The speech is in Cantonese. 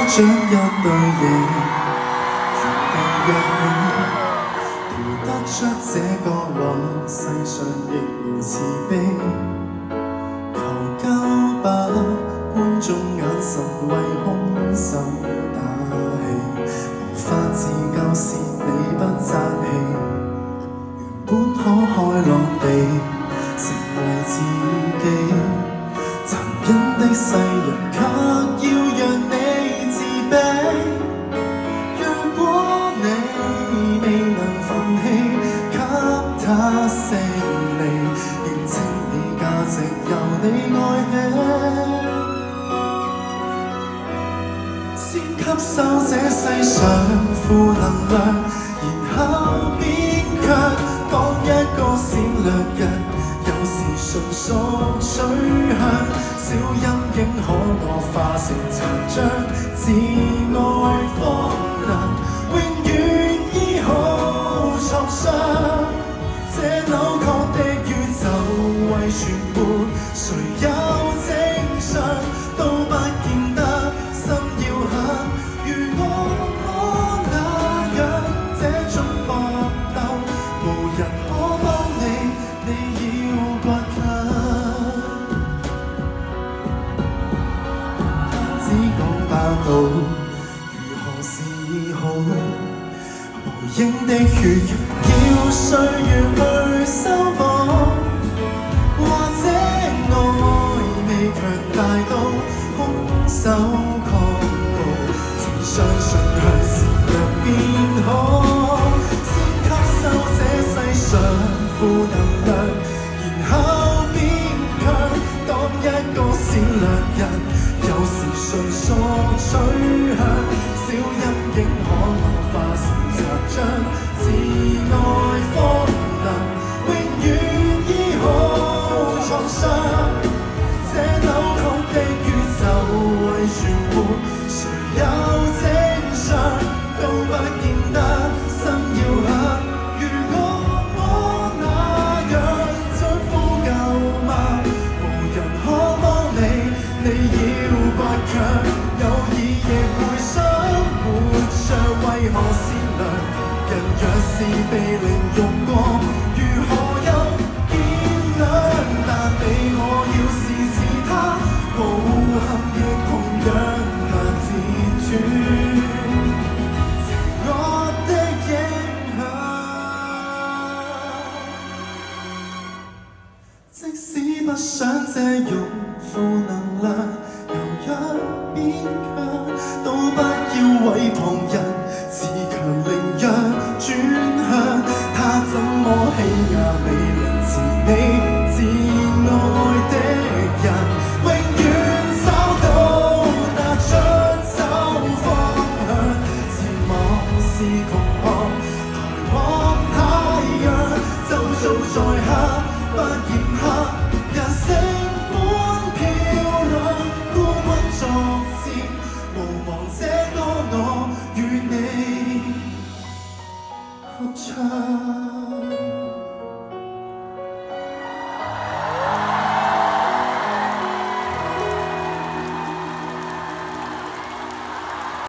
獎一對翼，原地躍起，逃得出這角落，世上亦無慈悲。求交吧，觀眾眼神為兇手打氣，無法自救是你不爭氣，原本可開朗地成為自己，殘忍的世人卻要讓你自卑。如果你未能奮氣給他勝利，認清你價值由你愛起，先吸收這世上負能量，然後變強，當一個善良人。有時純屬取向，小陰影可惡化成殘障，自愛方能永遠醫好創傷。這扭曲的宇宙為全活，誰有正常都不見得心要狠。如我那樣這種搏鬥，無人可幫你，你要倔強。只講霸道，如何是好？無影的血肉要歲月去修補，或者愛未強大到空手抗暴，只相信向善良變好，先吸收這世上負能量，然後變強，當一個善良人。有時純屬取向，小陰影可惡化成殘障，自愛方能永遠醫好創傷。這扭曲的宇宙為全活，誰有正常都不見得心要狠。如我那樣將呼救嗎？無人可幫你，你要倔強，有意亦會想活着，為何善良人若是被凌辱過，如何有見諒？但你我要是似他，無憾亦同樣難自處邪惡的影響。即使不想借用負能量，由弱變強，都不要為旁人自強凌弱轉向。他怎麼欺壓美麗自你自愛的人，永遠找到那出走方向。前往是窮巷，抬往太陽，就做在下不嫌黑。人性本漂亮，孤軍作戰，無望這個我與你合唱。